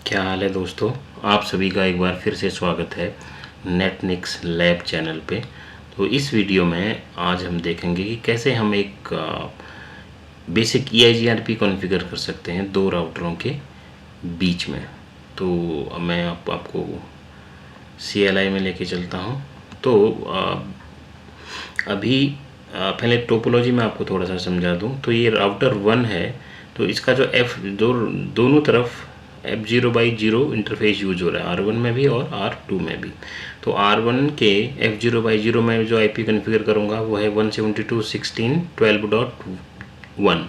क्या हाल है दोस्तों। आप सभी का एक बार फिर से स्वागत है नेटनिक्स लैब चैनल पे। तो इस वीडियो में आज हम देखेंगे कि कैसे हम एक बेसिक EIGRP कॉन्फ़िगर कर सकते हैं दो राउटरों के बीच में। तो अब मैं आपको CLI में लेके चलता हूँ। तो अभी पहले टोपोलॉजी में आपको थोड़ा सा समझा दूँ। तो ये राउटर 1 है, तो इसका जो दोनों तरफ F0/0 इंटरफेस यूज हो रहा है, R1 में भी और R2 में भी। तो R1 के F0/0 में जो IP कॉन्फ़िगर करूँगा वो है 172.16.12.1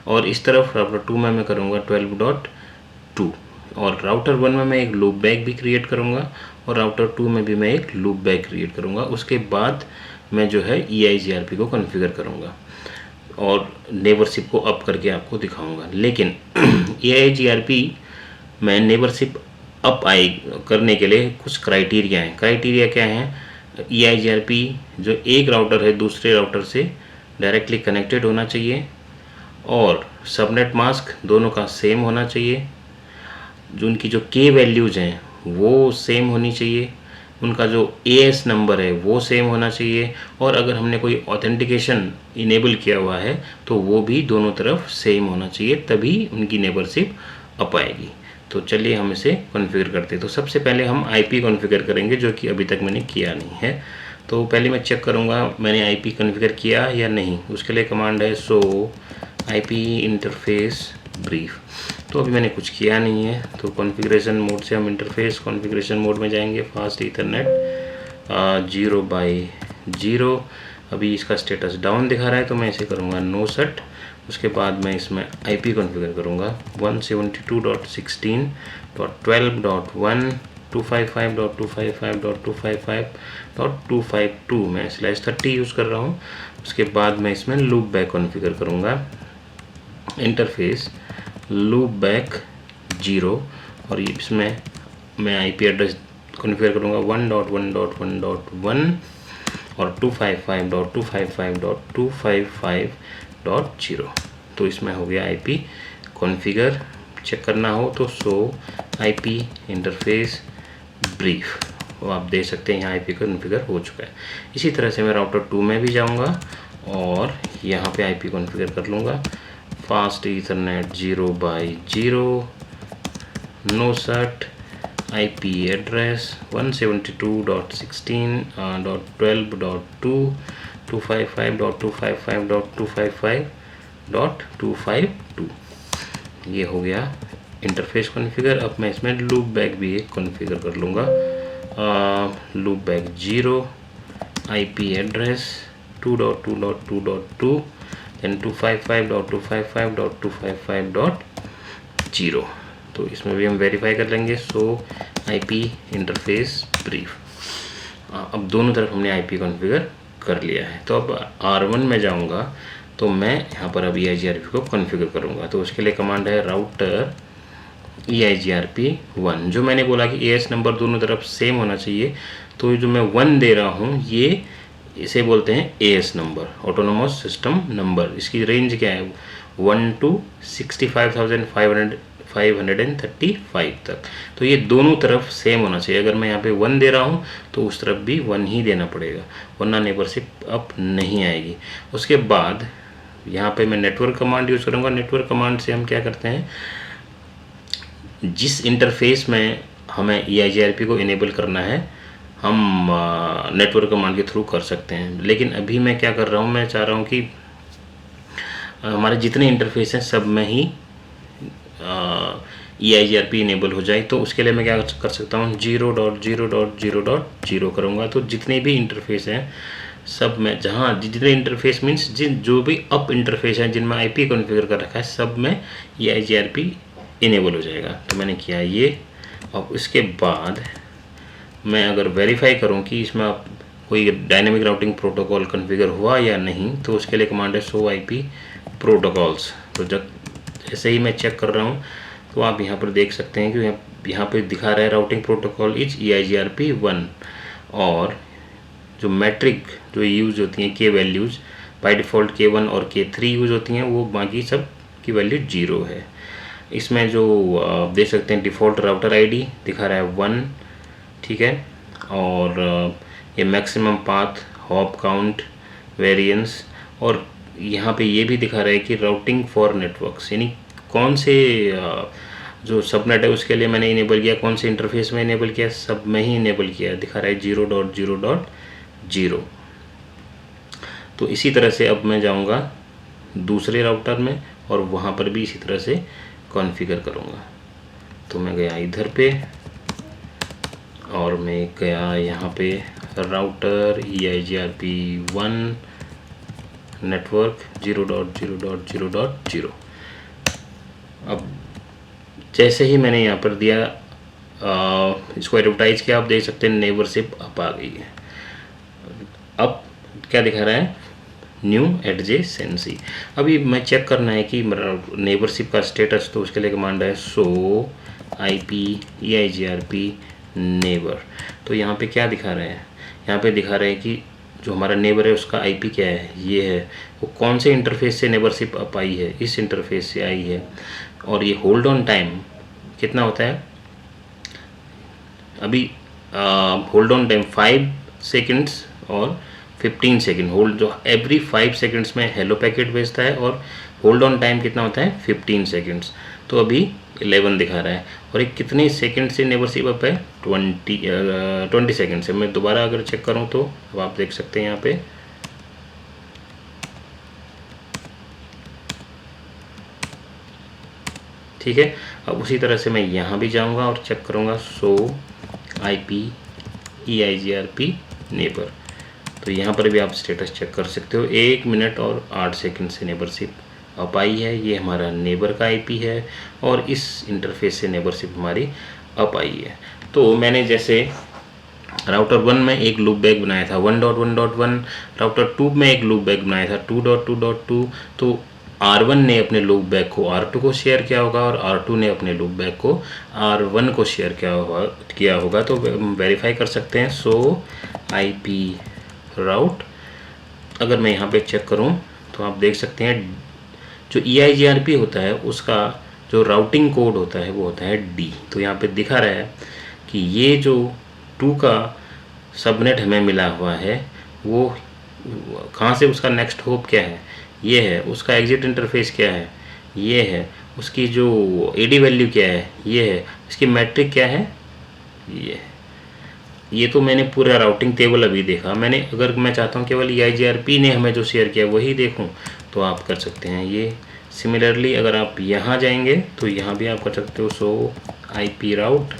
और इस तरफ राउटर 2 में मैं करूँगा 12.2 और राउटर 1 में मैं एक लूप बैक भी क्रिएट करूँगा और राउटर 2 में भी मैं एक लूप बैक क्रिएट करूँगा। उसके बाद मैं जो है EIGRP को कॉन्फ़िगर करूँगा और नेबरशिप को अप करके आपको दिखाऊंगा। लेकिन EIGRP में नेबरशिप अप करने के लिए कुछ क्राइटेरिया हैं। क्राइटेरिया क्या हैं? EIGRP जो एक राउटर है दूसरे राउटर से डायरेक्टली कनेक्टेड होना चाहिए और सबनेट मास्क दोनों का सेम होना चाहिए। जो उनकी जो K वैल्यूज़ हैं वो सेम होनी चाहिए। उनका जो AS नंबर है वो सेम होना चाहिए और अगर हमने कोई ऑथेंटिकेशन इनेबल किया हुआ है तो वो भी दोनों तरफ सेम होना चाहिए, तभी उनकी नेबरशिप अप आएगी। तो चलिए हम इसे कॉन्फ़िगर करते हैं। तो सबसे पहले हम IP कॉन्फ़िगर करेंगे, जो कि अभी तक मैंने किया नहीं है। तो पहले मैं चेक करूँगा मैंने IP कॉन्फ़िगर किया या नहीं। उसके लिए कमांड है शो IP इंटरफेस ब्रीफ। तो अभी मैंने कुछ किया नहीं है, तो कॉन्फ़िगरेशन मोड से हम इंटरफेस कॉन्फ़िगरेशन मोड में जाएंगे। Fast ethernet 0/0। अभी इसका स्टेटस डाउन दिखा रहा है तो मैं इसे करूँगा नो सेट। उसके बाद मैं इसमें IP कॉन्फ़िगर करूँगा 172.16.12.1 255.255.255.252 मैं /30 यूज़ कर रहा हूँ। उसके बाद मैं इसमें लूप बैक कॉन्फ़िगर करूँगा इंटरफेस लूप बैक 0 और इसमें मैं IP एड्रेस कॉन्फ़िगर करूँगा 1.1.1.1 और 255.255.255.0। तो इसमें हो गया IP कॉन्फ़िगर। चेक करना हो तो शो IP इंटरफेस ब्रीफ, वो आप देख सकते हैं यहाँ IP कॉन्फ़िगर हो चुका है। इसी तरह से मैं राउटर 2 में भी जाऊँगा और यहाँ पे IP कॉन्फ़िगर कर लूँगा। Fast ethernet 0/0 no set IP address 172.16.12.2 255.255.255.252। ये हो गया इंटरफेस कॉन्फ़िगर। अब मैं इसमें लूप बैक भी एक कॉन्फ़िगर कर लूँगा। Loop back 0 IP address 2.2.2.2 then 255.255.255.0। तो इसमें भी हम वेरीफाई कर लेंगे सो IP इंटरफेस ब्रीफ। अब दोनों तरफ हमने IP कॉन्फ़िगर कर लिया है। तो अब R1 में जाऊंगा तो मैं यहाँ पर अब EIGRP को कॉन्फ़िगर करूँगा। तो उसके लिए कमांड है राउटर EIGRP1। जो मैंने बोला कि AS नंबर दोनों तरफ सेम होना चाहिए, तो जो मैं 1 दे रहा हूँ ये इसे बोलते हैं AS number, autonomous system number. इसकी रेंज क्या है 1 to 65,535 तक। तो ये दोनों तरफ सेम होना चाहिए। अगर मैं यहाँ पे 1 दे रहा हूँ तो उस तरफ भी 1 ही देना पड़ेगा, वरना नेबरशिप अप नहीं आएगी। उसके बाद यहाँ पे मैं नेटवर्क कमांड यूज़ करूँगा। नेटवर्क कमांड से हम क्या करते हैं, जिस इंटरफेस में हमें EIGRP को इनेबल करना है हम नेटवर्क कमांड के थ्रू कर सकते हैं। लेकिन अभी मैं क्या कर रहा हूँ, मैं चाह रहा हूँ कि हमारे जितने इंटरफेस हैं सब में ही EIGRP इनेबल हो जाए। तो उसके लिए मैं क्या कर सकता हूँ 0.0.0.0 करूँगा। तो जितने भी इंटरफेस हैं सब में, जहाँ जितने इंटरफेस मीन्स जो भी अप इंटरफेस हैं जिनमें IP कॉन्फ़िगर कर रखा है सब में EIGRP इनेबल हो जाएगा। तो मैंने किया ये। अब इसके बाद मैं अगर वेरीफाई करूं कि इसमें आप कोई डायनेमिक राउटिंग प्रोटोकॉल कॉन्फ़िगर हुआ या नहीं, तो उसके लिए कमांड है शो IP प्रोटोकॉल्स। तो जब जैसे ही मैं चेक कर रहा हूं तो आप यहां पर देख सकते हैं कि यहाँ पे दिखा रहा है राउटिंग प्रोटोकॉल इज EIGRP1 और जो मैट्रिक जो यूज़ होती हैं K values by default K1 और K3 यूज़ होती हैं, वो बाकी सब की वैल्यू 0 है। इसमें जो आप देख सकते हैं डिफ़ॉल्ट राउटर आईडी दिखा रहा है 1, ठीक है। और ये maximum path, hop count, variance, और यहाँ पे ये भी दिखा रहा है कि राउटिंग फॉर नेटवर्क्स, यानी कौन से जो सबनेट है उसके लिए मैंने इनेबल किया, कौन से इंटरफेस में इनेबल किया, सब में ही इनेबल किया, दिखा रहा है 0.0.0। तो इसी तरह से अब मैं जाऊंगा दूसरे राउटर में और वहाँ पर भी इसी तरह से कॉन्फ़िगर करूँगा। तो मैं गया इधर पे और मैं गया यहाँ पे राउटर EIGRP1 नेटवर्क 0.0.0.0। अब जैसे ही मैंने यहाँ पर दिया इसको एडवर्टाइज किया, आप देख सकते हैं नेबरशिप अप आ गई है। अब क्या दिखा रहा है, न्यू एडजेसेंसी। अभी मैं चेक करना है कि नेबरशिप का स्टेटस, तो उसके लिए कमांड है शो IP EIGRP नेबर। तो यहाँ पे क्या दिखा रहा है, यहाँ पे दिखा रहा है कि जो हमारा नेबर है उसका IP क्या है, ये है, वो कौन से इंटरफेस से नेबरशिप अप आई है, इस इंटरफेस से आई है। और ये होल्ड ऑन टाइम कितना होता है, अभी होल्ड ऑन टाइम 5 सेकेंड्स और 15 सेकेंड, होल्ड जो एवरी 5 सेकेंड्स में हेलो पैकेट भेजता है, और होल्ड ऑन टाइम कितना होता है 15 सेकेंड्स। तो अभी 11 दिखा रहा है, और एक कितने सेकंड से नेबरशिप अप है, 20 सेकंड से। मैं दोबारा अगर चेक करूं तो अब आप देख सकते हैं यहाँ पे ठीक है। अब उसी तरह से मैं यहाँ भी जाऊँगा और चेक करूँगा शो IP EIGRP नेबर। तो यहाँ पर भी आप स्टेटस चेक कर सकते हो, 1 मिनट और 8 सेकंड से नेबरशिप अप आई है। ये हमारा नेबर का IP है और इस इंटरफेस से नेबरशिप हमारी अप आई है। तो मैंने जैसे राउटर 1 में एक लूप बैक बनाया था 1.1.1, राउटर 2 में एक लूप बैक बनाया था 2.2.2। तो R1 ने अपने लूप बैक को R2 को शेयर किया होगा और R2 ने अपने लूप बैक को R1 को शेयर किया होगा। तो वेरीफाई कर सकते हैं सो IP राउट। अगर मैं यहाँ पे चेक करूँ तो आप देख सकते हैं जो EIGRP होता है उसका जो राउटिंग कोड होता है वो होता है D। तो यहाँ पे दिखा रहा है कि ये जो 2 का सबनेट हमें मिला हुआ है वो कहाँ से, उसका नेक्स्ट होप क्या है, ये है, उसका एग्जिट इंटरफेस क्या है, ये है, उसकी जो AD वैल्यू क्या है, ये है, इसकी मैट्रिक क्या है, ये है। ये तो मैंने पूरा राउटिंग टेबल अभी देखा। मैंने अगर मैं चाहता हूँ केवल EIGRP ने हमें जो शेयर किया वही देखूँ तो आप कर सकते हैं ये। सिमिलरली अगर आप यहाँ जाएंगे तो यहाँ भी आप कर सकते हो सो IP राउट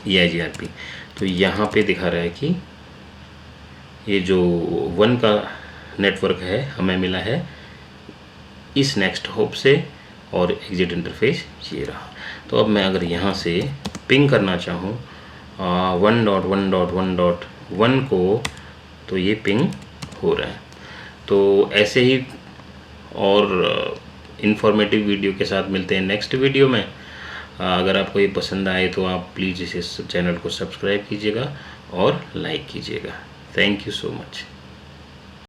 EIGRP। तो यहाँ पे दिखा रहा है कि ये जो 1 का नेटवर्क है हमें मिला है इस नेक्स्ट होप से और एग्जिट इंटरफेस ये रहा। तो अब मैं अगर यहाँ से पिंग करना चाहूँ 1.1.1.1 को तो ये पिंग हो रहा है। तो ऐसे ही और इन्फॉर्मेटिव वीडियो के साथ मिलते हैं नेक्स्ट वीडियो में। अगर आपको ये पसंद आए तो आप प्लीज़ इस चैनल को सब्सक्राइब कीजिएगा और लाइक कीजिएगा। Thank you so much.